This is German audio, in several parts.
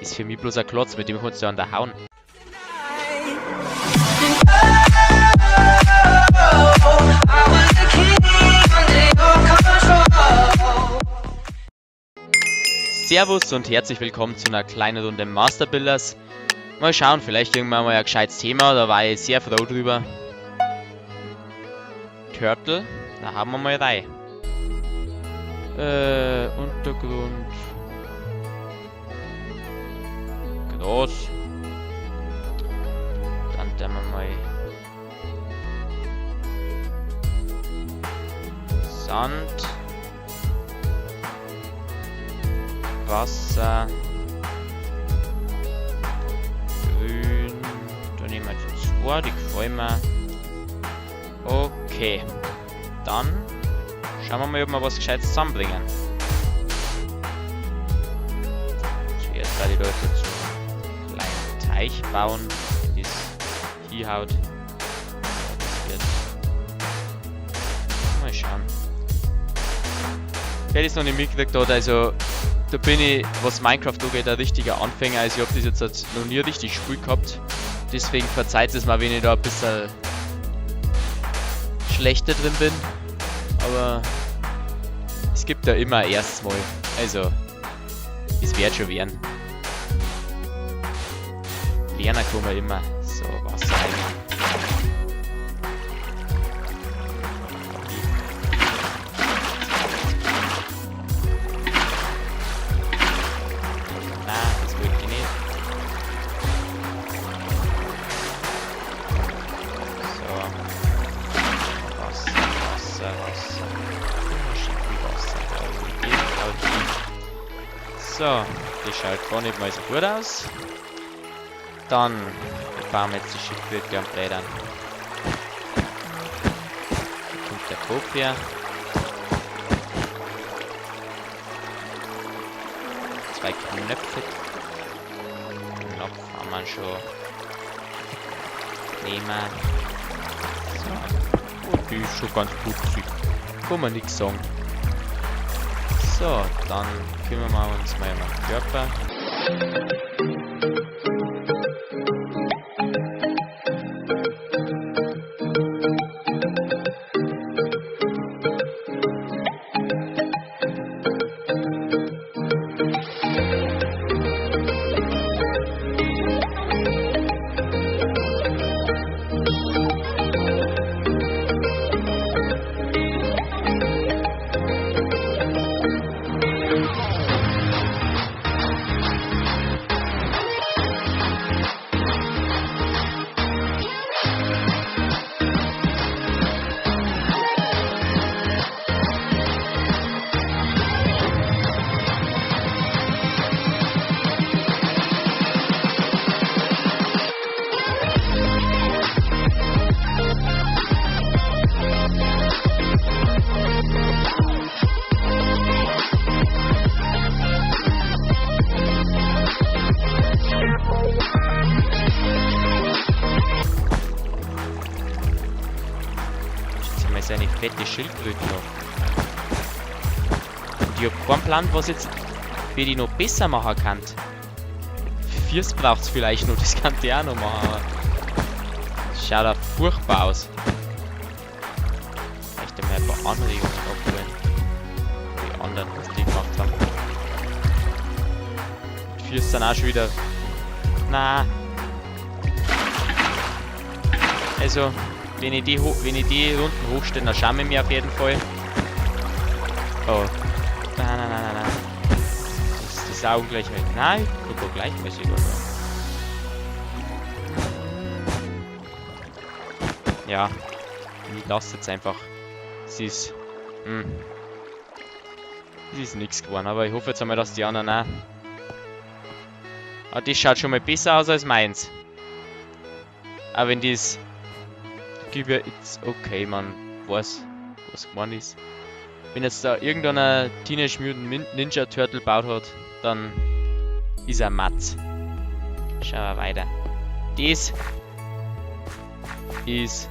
ist für mich bloß ein Klotz, mit dem kannst du an der hauen. Servus und herzlich willkommen zu einer kleinen Runde Master Builders. Mal schauen, vielleicht irgendwann mal ein gescheites Thema, da war ich sehr froh drüber. Turtle, da haben wir mal rein. Untergrund. Groß. Dann tun wir mal Sand. Wasser. Grün. Da nehmen wir jetzt zwei, die gefallen mir. Okay. Dann schauen wir mal, ob wir was Gescheites zusammenbringen. Zuerst werde ich da jetzt so einen kleinen Teich bauen. Das hinhaut. Mal schauen. Ich hätte es noch nicht mitgekriegt, also da bin ich, was Minecraft angeht, ein richtiger Anfänger. Also ich habe das jetzt noch nie richtig gespielt gehabt. Deswegen verzeiht es mir, wenn ich da ein bisschen schlechter drin bin. Aber es gibt ja immer ein erstes Mal. Also, es wird schon werden. Lernen kann man immer. So, Wasser rein. So, das schaut gar nicht mal so gut aus. Dann bauen wir jetzt die Schildkröte am Rädern. Hier kommt der Kopf her. Zwei Knöpfe. Knopf haben wir schon. Nehmen. So. Und die ist schon ganz putzig. Kann man nichts sagen. So, dann kümmern wir uns mal um den Körper. Eine fette Schildkröte noch. Und ich hab keinen Plan, was jetzt wie die noch besser machen kann. Fürs braucht es vielleicht noch, das kann die auch noch machen, aber das schaut auch furchtbar aus. Vielleicht einmal ein paar Anregungen abholen. Die anderen, was die gemacht haben. Die Fürs sind auch schon wieder. Na. Also. Wenn ich die Runden hochstelle, dann schauen wir mir auf jeden Fall. Oh. Nein. Das ist auch ungleichmäßig. Nein, guck mal gleichmäßig, oder? Ja. Ich lasse jetzt einfach. Es ist. Es ist nichts geworden, aber ich hoffe jetzt einmal, dass die anderen auch. Aber das schaut schon mal besser aus als meins. Aber wenn das. It's okay, man weiß, was gemeint ist. Wenn jetzt da irgendeiner Teenage Mutant Ninja Turtle baut hat, dann ist er Matz. Schauen wir weiter. Das ist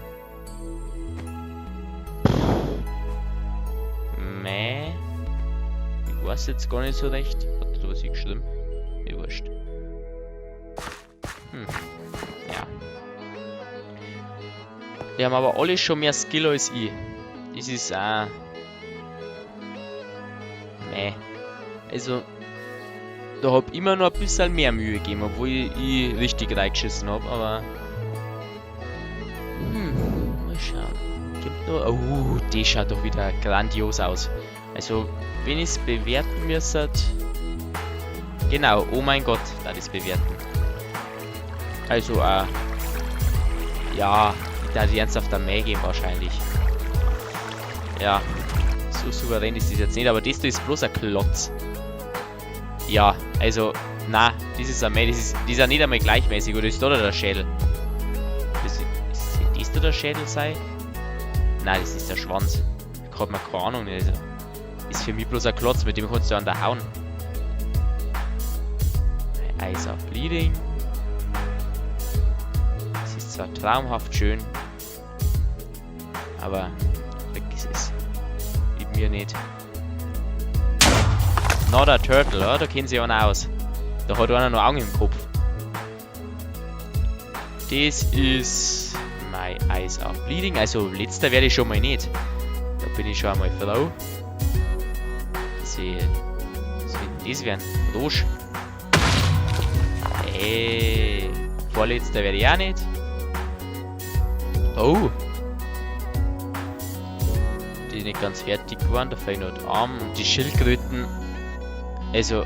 Ich weiß jetzt gar nicht so recht. Hat da was geschrieben? Ja, wurscht. Die haben aber alle schon mehr Skill als ich. Das ist meh. Also, da hab ich immer noch ein bisschen mehr Mühe gegeben, obwohl ich richtig reingeschissen hab, aber... mal schauen. Gibt noch... Oh, die schaut doch wieder grandios aus. Also, wenn ich es bewerten müsste... Genau, oh mein Gott, da das bewerten. Also, ja, ich darf ernsthaft am Mai geben wahrscheinlich. Ja, so souverän ist das jetzt nicht, aber das da ist bloß ein Klotz. Ja, also, na, das ist ein Mai, das ist ja nicht einmal gleichmäßig, oder ist da der Schädel? Das da der Schädel sei? Nein, das ist der Schwanz. Ich hab mir keine Ahnung, also. Ist für mich bloß ein Klotz, mit dem kannst du an der hauen. Eyes are bleeding. Es ist zwar traumhaft schön, aber vergiss es. Mit mir nicht. Not a Turtle, oder? Da kennen sie einer aus. Da hat einer noch Augen im Kopf. Das ist My Eyes Are Bleeding. Also letzter werde ich schon mal nicht. Da bin ich schon einmal froh. Was wird das werden? Rosch. Vorletzter werde ich auch nicht. Oh. Die ist nicht ganz fertig geworden. Da fehlen noch die Arme und die Schildkröten. Also,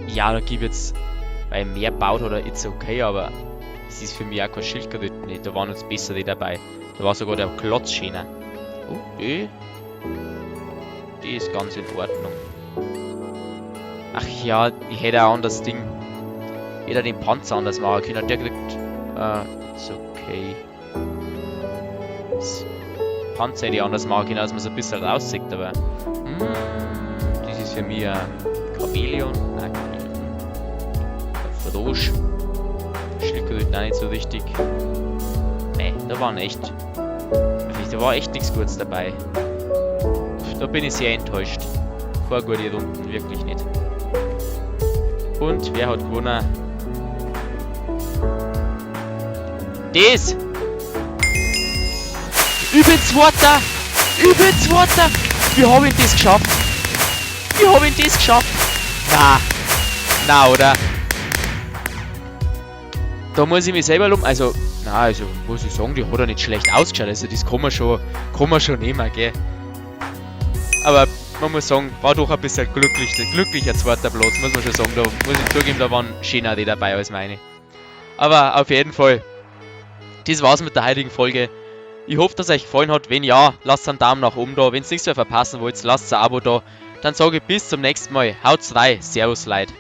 ja, da gibt es, weil mehr baut oder it's okay, aber es ist für mich auch kein Schildkröten nicht. Da waren uns bessere dabei. Da war sogar der Klotz schöner. Oh, die ist ganz in Ordnung. Ach ja, ich hätte auch das Ding. Jeder den Panzer anders machen können. Der kriegt. Ist okay. Das Panzer hätte ich anders machen können, als man so ein bisschen raussieht, aber. Das ist für mich ein Chamäleon. Nein, ein Frosch. Schildkröten auch nicht so richtig. Ne, da waren echt. Da war echt nichts Gutes dabei. Da bin ich sehr enttäuscht. Keine gute Runden, wirklich nicht. Und wer hat gewonnen? Das! Übelst Water! Übelst Water! Wie hab ich das geschafft? Wie hab ich das geschafft? Na, oder? Da muss ich mich selber loben. Also, muss ich sagen, die hat ja nicht schlecht ausgeschaut. Also, das kann man schon nehmen, gell? Aber man muss sagen, war doch ein bisschen glücklicher zweiter Platz, muss man schon sagen. Da muss ich zugeben, da waren schönere dabei als meine. Aber auf jeden Fall, das war's mit der heutigen Folge. Ich hoffe, dass es euch gefallen hat. Wenn ja, lasst einen Daumen nach oben da. Wenn ihr nichts mehr verpassen wollt, lasst ein Abo da. Dann sage ich bis zum nächsten Mal. Haut's rein. Servus, Leute.